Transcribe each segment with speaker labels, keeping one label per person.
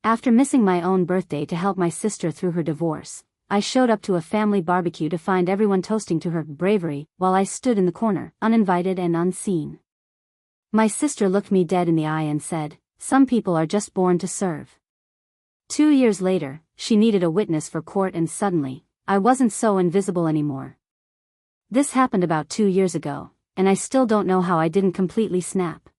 Speaker 1: After missing my own birthday to help my sister through her divorce, I showed up to a family barbecue to find everyone toasting to her bravery while I stood in the corner, uninvited and unseen. My sister looked me dead in the eye and said, "Some people are just born to serve." 2 years later, she needed a witness for court and suddenly, I wasn't so invisible anymore. This happened about 2 years ago, and I still don't know how I didn't completely snap.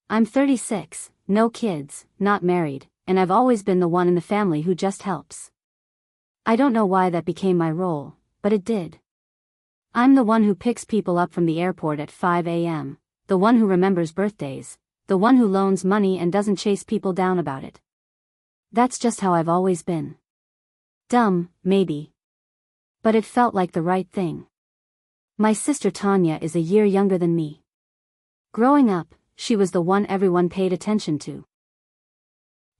Speaker 1: I'm 36, no kids, not married, and I've always been the one in the family who just helps. I don't know why that became my role, but it did. I'm the one who picks people up from the airport at 5 a.m., the one who remembers birthdays, the one who loans money and doesn't chase people down about it. That's just how I've always been. Dumb, maybe. But it felt like the right thing. My sister Tanya is a year younger than me. Growing up, she was the one everyone paid attention to.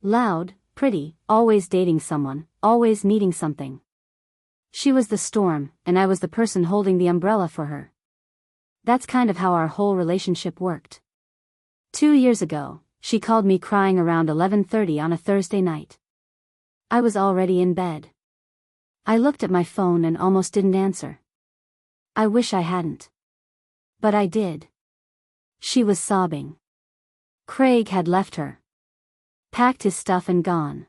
Speaker 1: Loud, pretty, always dating someone, always needing something. She was the storm, and I was the person holding the umbrella for her. That's kind of how our whole relationship worked. 2 years ago, she called me crying around 11:30 on a Thursday night. I was already in bed. I looked at my phone and almost didn't answer. I wish I hadn't. But I did. She was sobbing. Craig had left her. Packed his stuff and gone.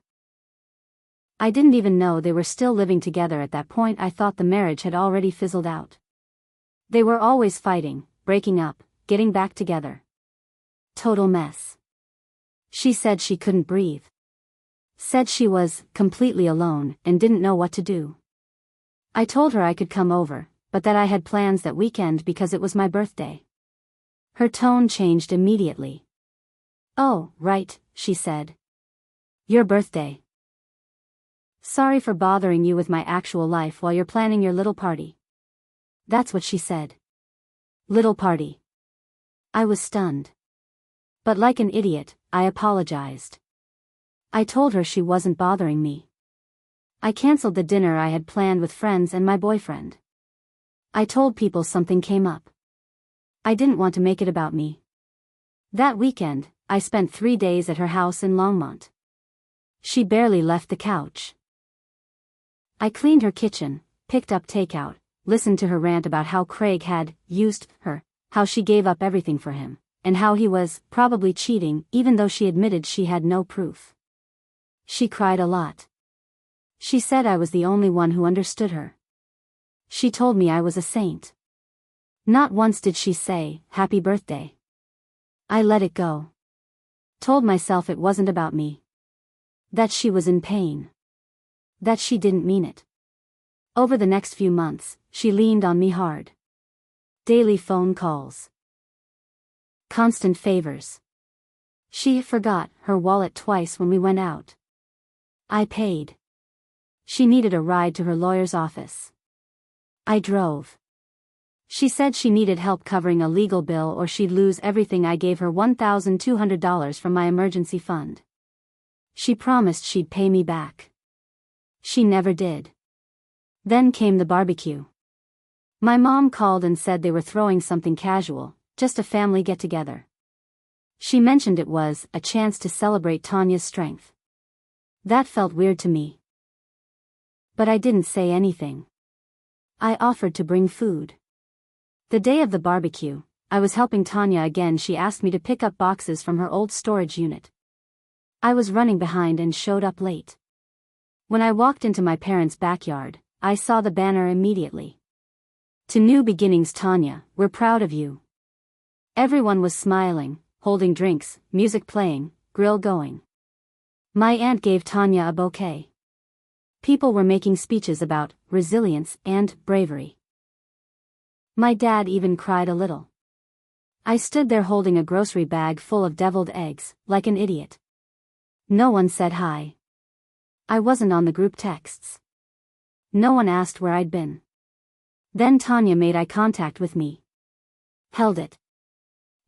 Speaker 1: I didn't even know they were still living together at that point. I thought the marriage had already fizzled out. They were always fighting, breaking up, getting back together. Total mess. She said she couldn't breathe. Said she was completely alone and didn't know what to do. I told her I could come over, but that I had plans that weekend because it was my birthday. Her tone changed immediately. "Oh, right," she said. "Your birthday. Sorry for bothering you with my actual life while you're planning your little party." That's what she said. Little party. I was stunned. But like an idiot, I apologized. I told her she wasn't bothering me. I canceled the dinner I had planned with friends and my boyfriend. I told people something came up. I didn't want to make it about me. That weekend, I spent 3 days at her house in Longmont. She barely left the couch. I cleaned her kitchen, picked up takeout, listened to her rant about how Craig had used her, how she gave up everything for him, and how he was probably cheating even though she admitted she had no proof. She cried a lot. She said I was the only one who understood her. She told me I was a saint. Not once did she say, "Happy birthday." I let it go. Told myself it wasn't about me. That she was in pain. That she didn't mean it. Over the next few months, she leaned on me hard. Daily phone calls. Constant favors. She forgot her wallet twice when we went out. I paid. She needed a ride to her lawyer's office. I drove. She said she needed help covering a legal bill or she'd lose everything. I gave her $1,200 from my emergency fund. She promised she'd pay me back. She never did. Then came the barbecue. My mom called and said they were throwing something casual, just a family get-together. She mentioned it was a chance to celebrate Tanya's strength. That felt weird to me. But I didn't say anything. I offered to bring food. The day of the barbecue, I was helping Tanya again. She asked me to pick up boxes from her old storage unit. I was running behind and showed up late. When I walked into my parents' backyard, I saw the banner immediately. "To New Beginnings, Tanya, we're proud of you." Everyone was smiling, holding drinks, music playing, grill going. My aunt gave Tanya a bouquet. People were making speeches about resilience and bravery. My dad even cried a little. I stood there holding a grocery bag full of deviled eggs, like an idiot. No one said hi. I wasn't on the group texts. No one asked where I'd been. Then Tanya made eye contact with me. Held it.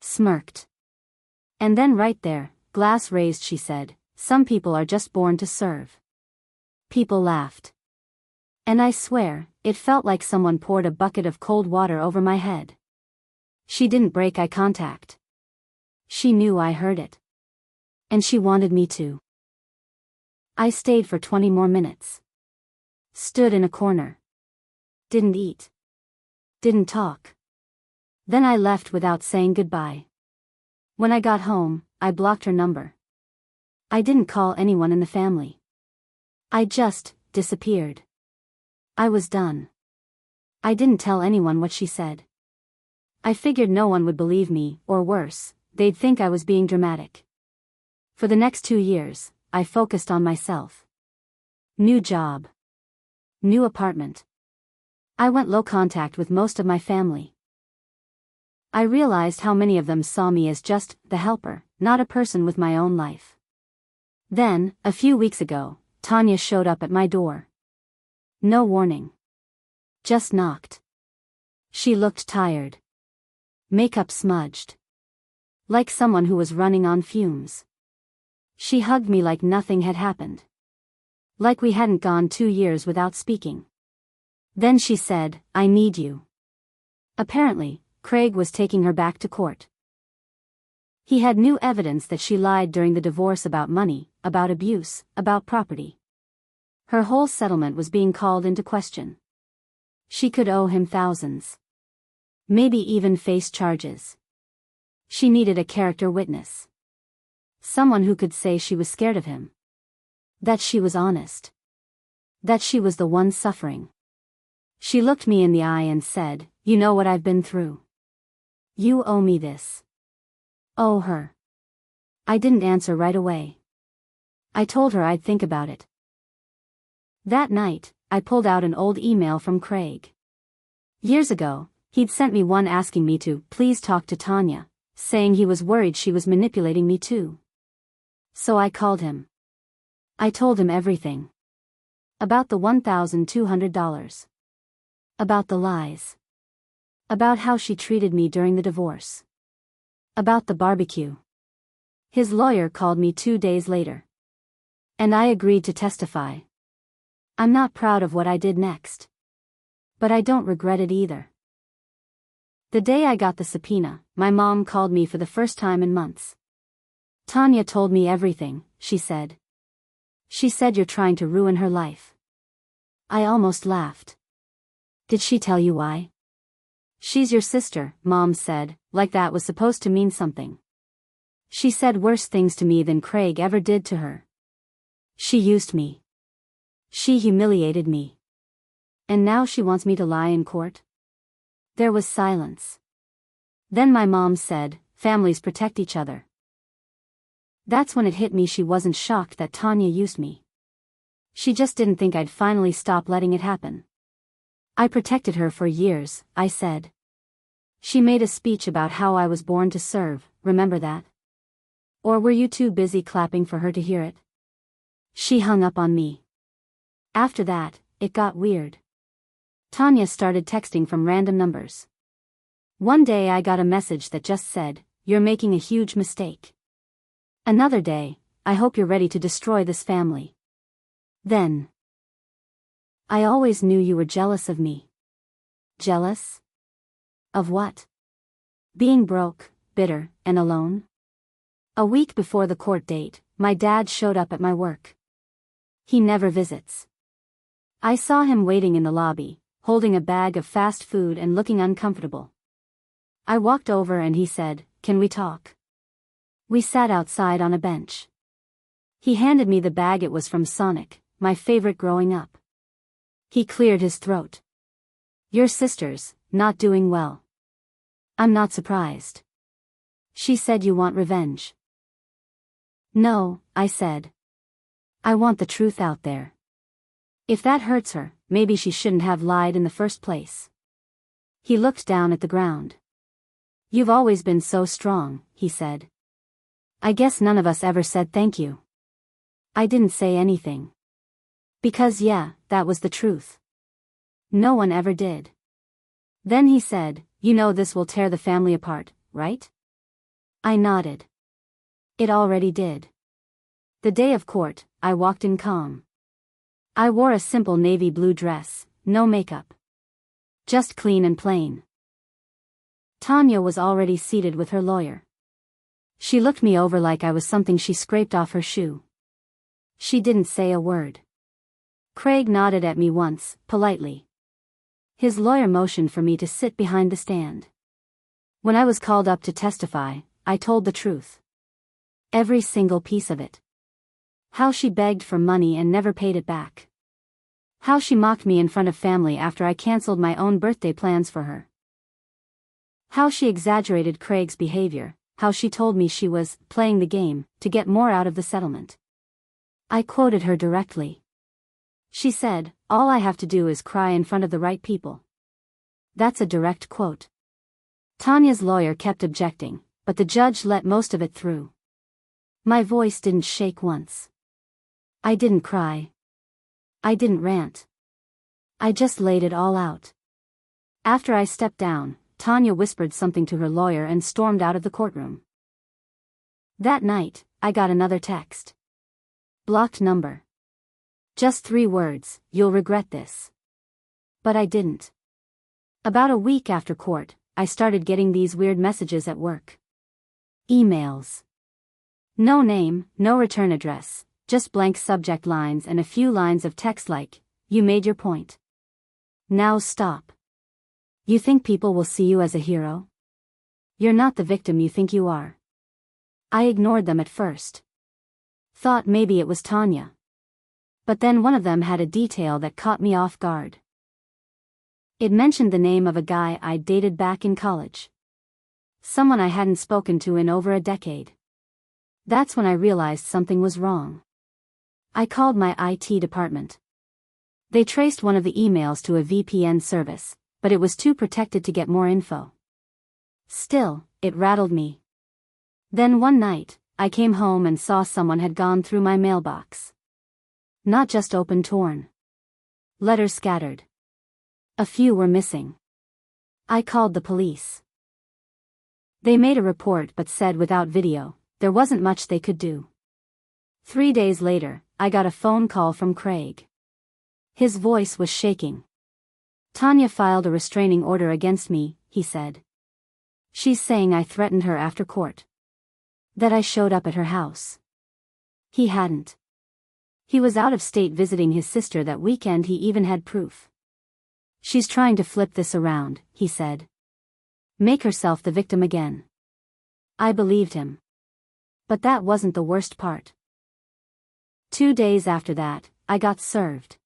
Speaker 1: Smirked. And then right there, glass raised, she said, "Some people are just born to serve." People laughed. And I swear, it felt like someone poured a bucket of cold water over my head. She didn't break eye contact. She knew I heard it. And she wanted me to. I stayed for 20 more minutes. Stood in a corner. Didn't eat. Didn't talk. Then I left without saying goodbye. When I got home, I blocked her number. I didn't call anyone in the family. I just disappeared. I was done. I didn't tell anyone what she said. I figured no one would believe me, or worse, they'd think I was being dramatic. For the next 2 years, I focused on myself. New job. New apartment. I went low contact with most of my family. I realized how many of them saw me as just the helper, not a person with my own life. Then, a few weeks ago, Tanya showed up at my door. No warning. Just knocked. She looked tired. Makeup smudged. Like someone who was running on fumes. She hugged me like nothing had happened. Like we hadn't gone 2 years without speaking. Then she said, "I need you." Apparently, Craig was taking her back to court. He had new evidence that she lied during the divorce about money, about abuse, about property. Her whole settlement was being called into question. She could owe him thousands. Maybe even face charges. She needed a character witness. Someone who could say she was scared of him. That she was honest. That she was the one suffering. She looked me in the eye and said, "You know what I've been through. You owe me this." Owe her. I didn't answer right away. I told her I'd think about it. That night, I pulled out an old email from Craig. Years ago, he'd sent me one asking me to please talk to Tanya, saying he was worried she was manipulating me too. So I called him. I told him everything. About the $1,200. About the lies. About how she treated me during the divorce. About the barbecue. His lawyer called me 2 days later. And I agreed to testify. I'm not proud of what I did next. But I don't regret it either. The day I got the subpoena, my mom called me for the first time in months. "Tanya told me everything," she said. "She said you're trying to ruin her life." I almost laughed. "Did she tell you why?" "She's your sister," Mom said, like that was supposed to mean something. "She said worse things to me than Craig ever did to her. She used me. She humiliated me. And now she wants me to lie in court?" There was silence. Then my mom said, "Families protect each other." That's when it hit me she wasn't shocked that Tanya used me. She just didn't think I'd finally stop letting it happen. "I protected her for years," I said. "She made a speech about how I was born to serve, remember that? Or were you too busy clapping for her to hear it?" She hung up on me. After that, it got weird. Tanya started texting from random numbers. One day I got a message that just said, "You're making a huge mistake." Another day, "I hope you're ready to destroy this family." Then, "I always knew you were jealous of me." Jealous? Of what? Being broke, bitter, and alone? A week before the court date, my dad showed up at my work. He never visits. I saw him waiting in the lobby, holding a bag of fast food and looking uncomfortable. I walked over and he said, "Can we talk?" We sat outside on a bench. He handed me the bag. It was from Sonic, my favorite growing up. He cleared his throat. "Your sister's not doing well." "I'm not surprised." "She said you want revenge." "No," I said. "I want the truth out there. If that hurts her, maybe she shouldn't have lied in the first place." He looked down at the ground. "You've always been so strong," he said. "I guess none of us ever said thank you." I didn't say anything. Because yeah, that was the truth. No one ever did. Then he said, "You know this will tear the family apart, right?" I nodded. It already did. The day of court, I walked in calm. I wore a simple navy blue dress, no makeup. Just clean and plain. Tanya was already seated with her lawyer. She looked me over like I was something she scraped off her shoe. She didn't say a word. Craig nodded at me once, politely. His lawyer motioned for me to sit behind the stand. When I was called up to testify, I told the truth. Every single piece of it. How she begged for money and never paid it back. How she mocked me in front of family after I canceled my own birthday plans for her. How she exaggerated Craig's behavior, how she told me she was playing the game to get more out of the settlement. I quoted her directly. She said, "All I have to do is cry in front of the right people." That's a direct quote. Tanya's lawyer kept objecting, but the judge let most of it through. My voice didn't shake once. I didn't cry. I didn't rant. I just laid it all out. After I stepped down, Tanya whispered something to her lawyer and stormed out of the courtroom. That night, I got another text. Blocked number. Just 3 words, "You'll regret this." But I didn't. About a week after court, I started getting these weird messages at work. Emails. No name, no return address, just blank subject lines and a few lines of text like, "You made your point. Now stop. You think people will see you as a hero? You're not the victim you think you are." I ignored them at first. Thought maybe it was Tanya. But then one of them had a detail that caught me off guard. It mentioned the name of a guy I'd dated back in college. Someone I hadn't spoken to in over a decade. That's when I realized something was wrong. I called my IT department. They traced one of the emails to a VPN service, but it was too protected to get more info. Still, it rattled me. Then one night, I came home and saw someone had gone through my mailbox. Not just open torn. Letters scattered. A few were missing. I called the police. They made a report but said without video, there wasn't much they could do. 3 days later, I got a phone call from Craig. His voice was shaking. "Tanya filed a restraining order against me," he said. "She's saying I threatened her after court. That I showed up at her house." He hadn't. He was out of state visiting his sister that weekend. He even had proof. "She's trying to flip this around," he said. "Make herself the victim again." I believed him. But that wasn't the worst part. 2 days after that, I got served.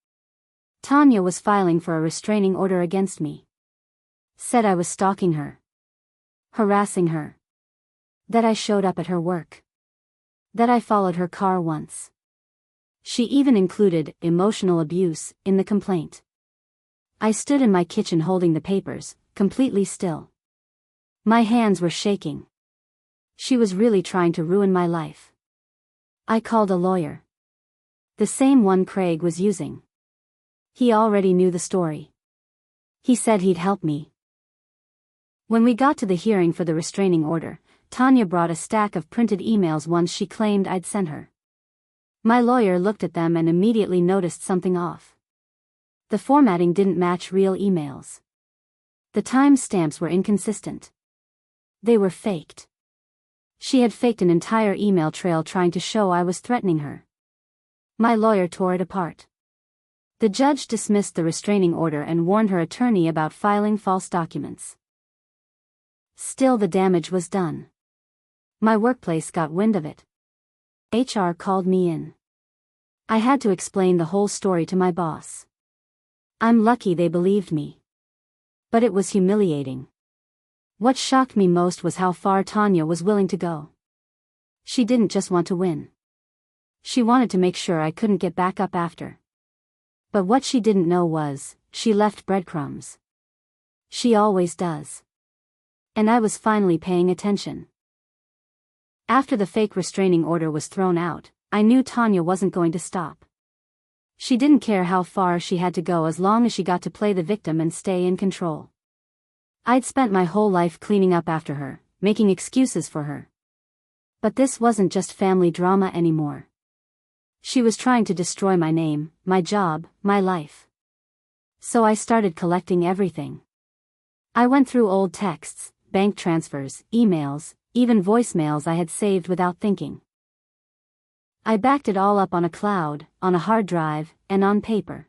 Speaker 1: Tanya was filing for a restraining order against me. Said I was stalking her. Harassing her. That I showed up at her work. That I followed her car once. She even included emotional abuse in the complaint. I stood in my kitchen holding the papers, completely still. My hands were shaking. She was really trying to ruin my life. I called a lawyer. The same one Craig was using. He already knew the story. He said he'd help me. When we got to the hearing for the restraining order, Tanya brought a stack of printed emails ones she claimed I'd sent her. My lawyer looked at them and immediately noticed something off. The formatting didn't match real emails. The timestamps were inconsistent. They were faked. She had faked an entire email trail trying to show I was threatening her. My lawyer tore it apart. The judge dismissed the restraining order and warned her attorney about filing false documents. Still, the damage was done. My workplace got wind of it. HR called me in. I had to explain the whole story to my boss. I'm lucky they believed me. But it was humiliating. What shocked me most was how far Tanya was willing to go. She didn't just want to win. She wanted to make sure I couldn't get back up after. But what she didn't know was, she left breadcrumbs. She always does. And I was finally paying attention. After the fake restraining order was thrown out, I knew Tanya wasn't going to stop. She didn't care how far she had to go as long as she got to play the victim and stay in control. I'd spent my whole life cleaning up after her, making excuses for her. But this wasn't just family drama anymore. She was trying to destroy my name, my job, my life. So I started collecting everything. I went through old texts, bank transfers, emails, even voicemails I had saved without thinking. I backed it all up on a cloud, on a hard drive, and on paper.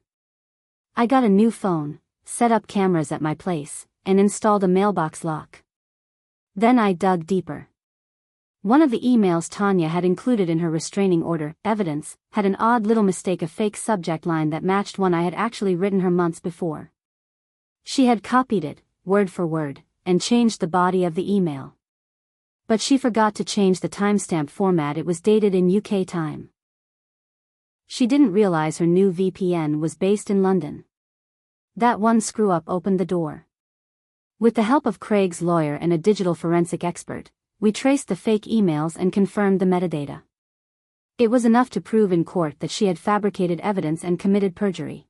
Speaker 1: I got a new phone, set up cameras at my place, and installed a mailbox lock. Then I dug deeper. One of the emails Tanya had included in her restraining order, evidence, had an odd little mistake, a fake subject line that matched one I had actually written her months before. She had copied it, word for word, and changed the body of the email. But she forgot to change the timestamp format. It was dated in UK time. She didn't realize her new VPN was based in London. That one screw-up opened the door. With the help of Craig's lawyer and a digital forensic expert, we traced the fake emails and confirmed the metadata. It was enough to prove in court that she had fabricated evidence and committed perjury.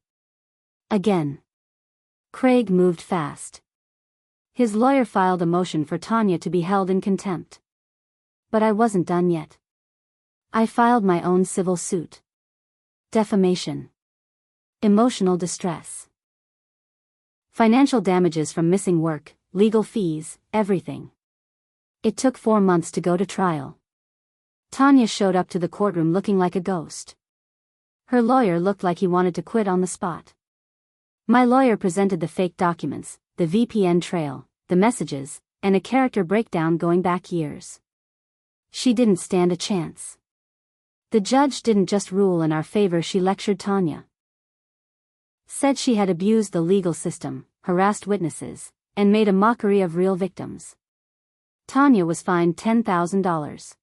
Speaker 1: Again. Craig moved fast. His lawyer filed a motion for Tanya to be held in contempt. But I wasn't done yet. I filed my own civil suit. Defamation. Emotional distress. Financial damages from missing work, legal fees, everything. It took 4 months to go to trial. Tanya showed up to the courtroom looking like a ghost. Her lawyer looked like he wanted to quit on the spot. My lawyer presented the fake documents, the VPN trail, the messages, and a character breakdown going back years. She didn't stand a chance. The judge didn't just rule in our favor, she lectured Tanya. Said she had abused the legal system, harassed witnesses, and made a mockery of real victims. Tanya was fined $10,000.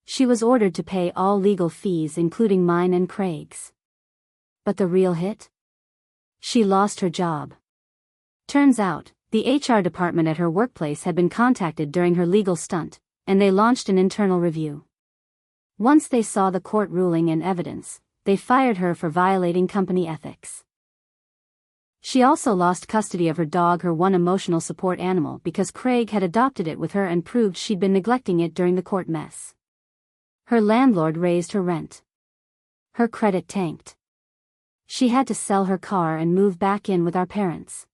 Speaker 1: She was ordered to pay all legal fees, including mine and Craig's. But the real hit? She lost her job. Turns out, the HR department at her workplace had been contacted during her legal stunt, and they launched an internal review. Once they saw the court ruling and evidence, they fired her for violating company ethics. She also lost custody of her dog, her one emotional support animal, because Craig had adopted it with her and proved she'd been neglecting it during the court mess. Her landlord raised her rent. Her credit tanked. She had to sell her car and move back in with our parents.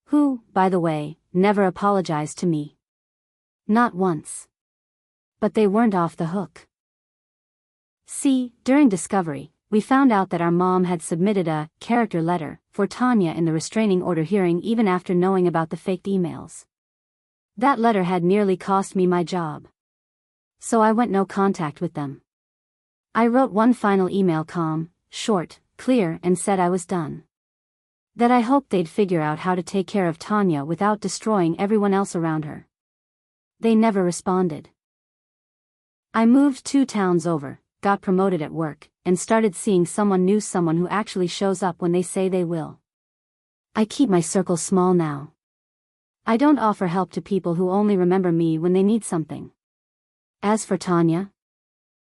Speaker 1: Who, by the way, never apologized to me. Not once. But they weren't off the hook. See, during discovery, we found out that our mom had submitted a character letter for Tanya in the restraining order hearing even after knowing about the faked emails. That letter had nearly cost me my job. So I went no contact with them. I wrote one final email, calm, short, clear, and said I was done. That I hoped they'd figure out how to take care of Tanya without destroying everyone else around her. They never responded. I moved 2 towns over, got promoted at work, and started seeing someone new, someone who actually shows up when they say they will. I keep my circle small now. I don't offer help to people who only remember me when they need something. As for Tanya,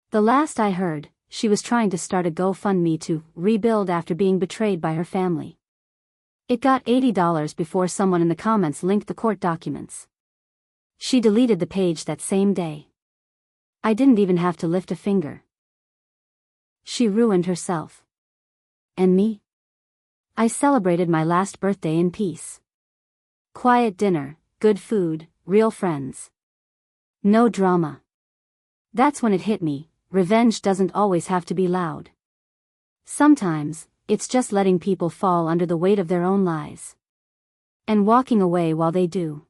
Speaker 1: the last I heard, she was trying to start a GoFundMe to rebuild after being betrayed by her family. It got $80 before someone in the comments linked the court documents. She deleted the page that same day. I didn't even have to lift a finger. She ruined herself. And me? I celebrated my last birthday in peace. Quiet dinner, good food, real friends. No drama. That's when it hit me, revenge doesn't always have to be loud. Sometimes, it's just letting people fall under the weight of their own lies. And walking away while they do.